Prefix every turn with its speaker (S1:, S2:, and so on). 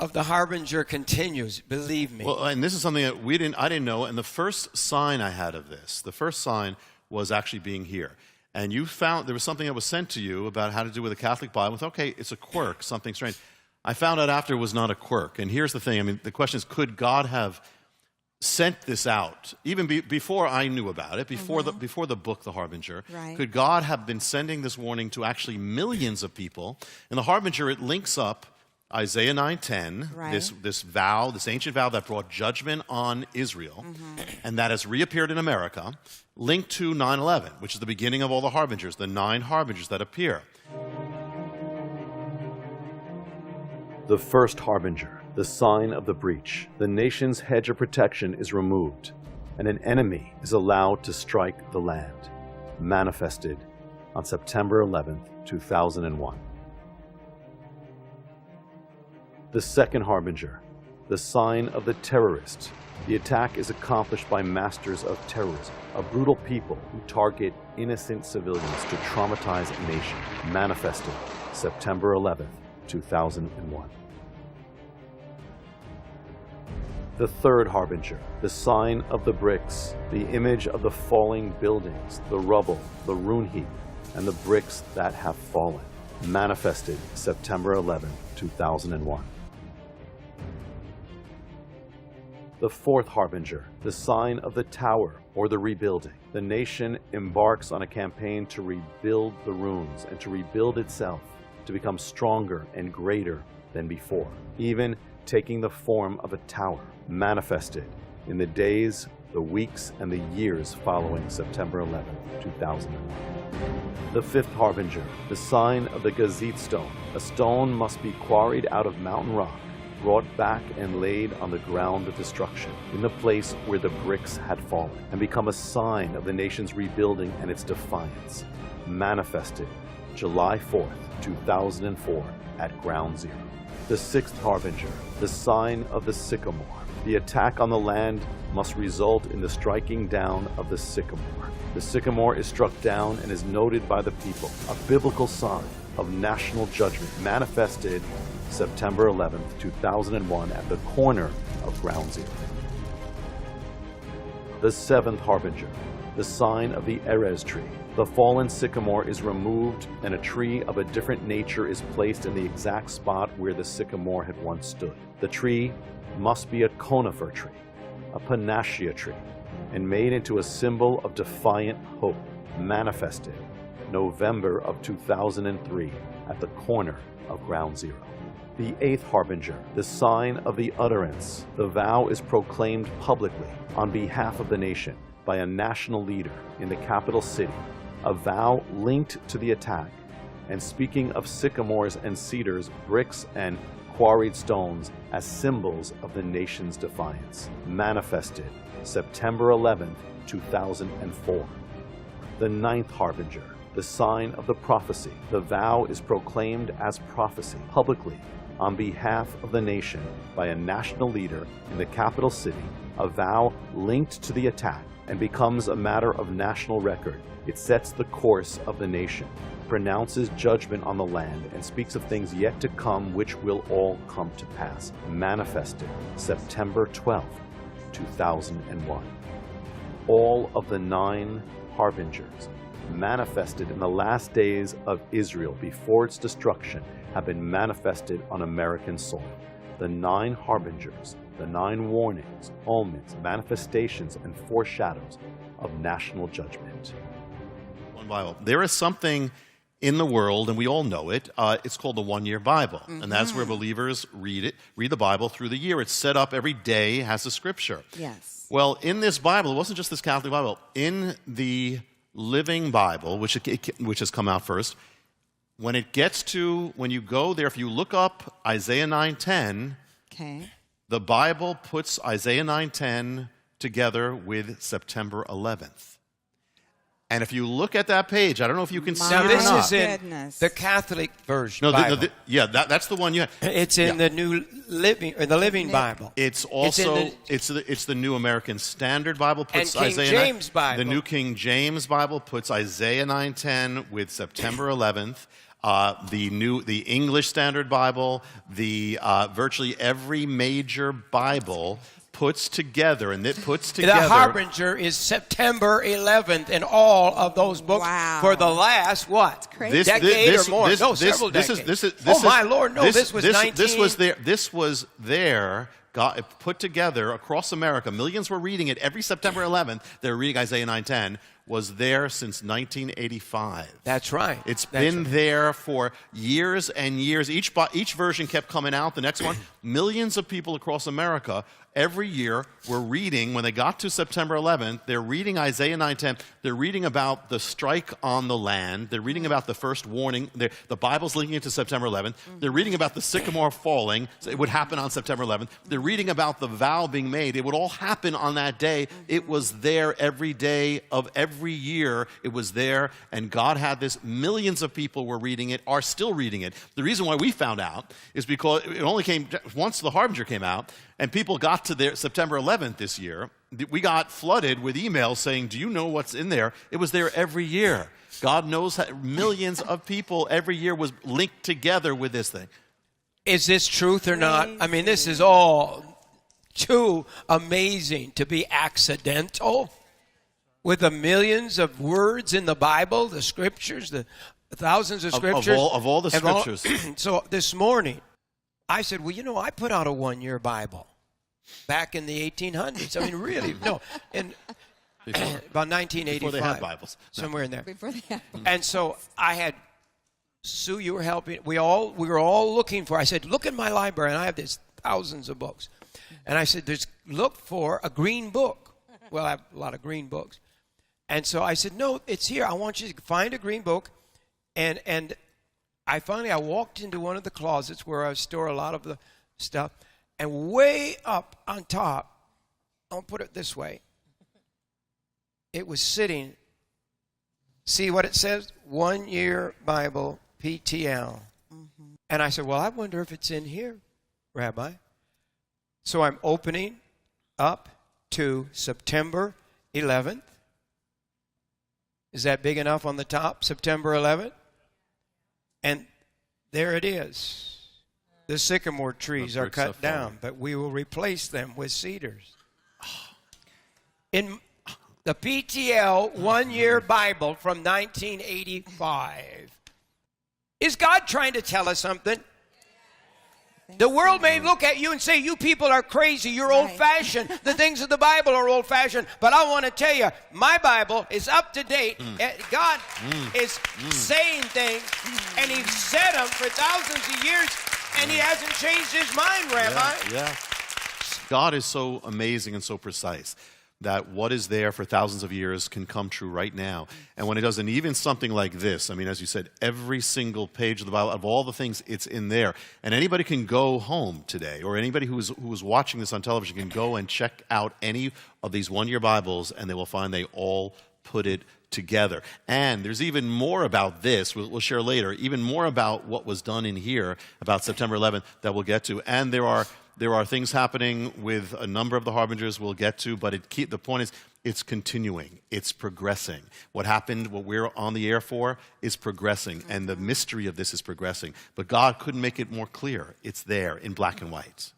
S1: of the Harbinger continues, believe me.
S2: Well, and this is something that I didn't know, and the first sign I had of this, the first sign was actually being here. And you found there was something that was sent to you about how to do with a Catholic Bible. I thought, okay, it's a quirk, something strange. I found out after it was not a quirk. And here's the thing, I mean, the question is, could God have sent this out, even before I knew about it, before the book, The Harbinger?
S3: Right.
S2: Could God have been sending this warning to actually millions of people? In The Harbinger, it links up Isaiah 9:10,
S3: right.
S2: this vow, this ancient vow that brought judgment on Israel, and that has reappeared in America, linked to 9/11, which is the beginning of all the harbingers, the 9 harbingers that appear.
S4: The first harbinger, the sign of the breach. The nation's hedge of protection is removed, and an enemy is allowed to strike the land. Manifested on September 11th, 2001. The second harbinger, the sign of the terrorist. The attack is accomplished by masters of terrorism, a brutal people who target innocent civilians to traumatize a nation. Manifested September 11th, 2001. The third harbinger, the sign of the bricks, the image of the falling buildings, the rubble, the ruin heap, and the bricks that have fallen. Manifested September 11th, 2001. The fourth harbinger, the sign of the tower or the rebuilding. The nation embarks on a campaign to rebuild the ruins and to rebuild itself to become stronger and greater than before, even taking the form of a tower. Manifested in the days, the weeks, and the years following September 11, 2001. The fifth harbinger, the sign of the Gazit stone. A stone must be quarried out of mountain rock, brought back and laid on the ground of destruction, in the place where the bricks had fallen, and become a sign of the nation's rebuilding and its defiance. Manifested July 4th, 2004, at Ground Zero. The sixth harbinger, the sign of the sycamore. The attack on the land must result in the striking down of the sycamore. The sycamore is struck down and is noted by the people, a biblical sign of national judgment. Manifested September 11th, 2001, at the corner of Ground Zero. The seventh harbinger, the sign of the Erez tree. The fallen sycamore is removed and a tree of a different nature is placed in the exact spot where the sycamore had once stood. The tree must be a conifer tree, a panacea tree, and made into a symbol of defiant hope. Manifested November of 2003 at the corner of Ground Zero. The eighth harbinger, the sign of the utterance. The vow is proclaimed publicly on behalf of the nation by a national leader in the capital city, a vow linked to the attack, and speaking of sycamores and cedars, bricks and quarried stones as symbols of the nation's defiance. Manifested September 11th, 2004. The ninth harbinger, the sign of the prophecy. The vow is proclaimed as prophecy publicly on behalf of the nation by a national leader in the capital city, a vow linked to the attack and becomes a matter of national record. It sets the course of the nation, pronounces judgment on the land, and speaks of things yet to come which will all come to pass. Manifested September 12th, 2001. All of the 9 harbingers manifested in the last days of Israel before its destruction have been manifested on American soil. The 9 harbingers, the 9 warnings, omens, manifestations, and foreshadows of national judgment.
S2: One Bible. There is something in the world, and we all know it, it's called the one-year Bible. And that's where believers read the Bible through the year. It's set up every day, has a scripture.
S3: Yes.
S2: Well, in this Bible, it wasn't just this Catholic Bible. In the Living Bible, which has come out first, when you go there, if you look up Isaiah 9:10,
S3: Okay.
S2: the Bible puts Isaiah 9:10 together with September 11th. And if you look at that page, I don't know if you can see
S1: Now,
S2: it or
S1: this
S2: not.
S1: is in
S3: Goodness.
S1: the Catholic version
S2: No,
S1: Bible.
S2: that's the one you have.
S1: It's in the New Living, or the Living Bible.
S2: It's also
S1: It's
S2: it's the New American Standard Bible puts
S1: And King
S2: Isaiah
S1: James Bible.
S2: The New King James Bible puts Isaiah 9:10 with September 11th. the English Standard Bible, virtually every major Bible puts together, and it puts together.
S1: The Harbinger is September 11th in all of those books for the last, what? Decade or more? No, several decades. Oh, my Lord, no, this was 19...
S2: This was there, put together across America. Millions were reading it every September 11th. They were reading Isaiah 9:10. Was there since 1985.
S1: That's right.
S2: It's been there for years and years. Each version kept coming out. The next one, millions of people across America every year were reading, when they got to September 11th, they're reading Isaiah 9:10. They're reading about the strike on the land. They're reading about the first warning. The Bible's linking it to September 11th. They're reading about the sycamore falling. So it would happen on September 11th. They're reading about the vow being made. It would all happen on that day. It was there every day of every year. It was there, and God had this. Millions of people were reading it, are still reading it. The reason why we found out is because it only came once the Harbinger came out, and people got to their September 11th this year. We got flooded with emails saying, do you know what's in there? It was there every year. God knows how millions of people every year was linked together with this thing.
S1: Is this truth or not? I mean, this is all too amazing to be accidental. With the millions of words in the Bible, the scriptures, the thousands of scriptures.
S2: Of all the scriptures.
S1: So this morning, I said, well, you know, I put out a one-year Bible back in the 1800s. I mean, really, no, about 1985.
S2: Before they had Bibles.
S1: Somewhere in there.
S3: Before they had.
S1: And so I had, Sue, you were helping. We were all looking for, I said, look in my library, and I have these thousands of books. And I said, look for a green book. Well, I have a lot of green books. And so I said, no, it's here. I want you to find a green book. And I walked into one of the closets where I store a lot of the stuff. And way up on top, I'll put it this way, it was sitting. See what it says? 1 Year Bible, PTL. Mm-hmm. And I said, well, I wonder if it's in here, Rabbi. So I'm opening up to September 11th. Is that big enough on the top? September 11th? And there it is. The sycamore trees are cut down, but we will replace them with cedars. In the PTL 1 Year Bible from 1985. Is God trying to tell us something? The world may look at you and say, you people are crazy, you're old-fashioned. The things of the Bible are old-fashioned. But I want to tell you, my Bible is up to date. God is saying things, and He's said them for thousands of years, and He hasn't changed His mind, Rabbi.
S2: Yeah. God is so amazing and so precise that what is there for thousands of years can come true right now. And when it does, and even something like this, I mean, as you said, every single page of the Bible, of all the things, it's in there. And anybody can go home today, or anybody who is watching this on television can go and check out any of these one-year Bibles, and they will find they all put it together. And there's even more about this, we'll share later, even more about what was done in here about September 11th that we'll get to. And there are things happening with a number of the Harbingers we'll get to, but the point is, it's continuing. It's progressing. What happened, what we're on the air for, is progressing, and the mystery of this is progressing. But God couldn't make it more clear. It's there in black and white.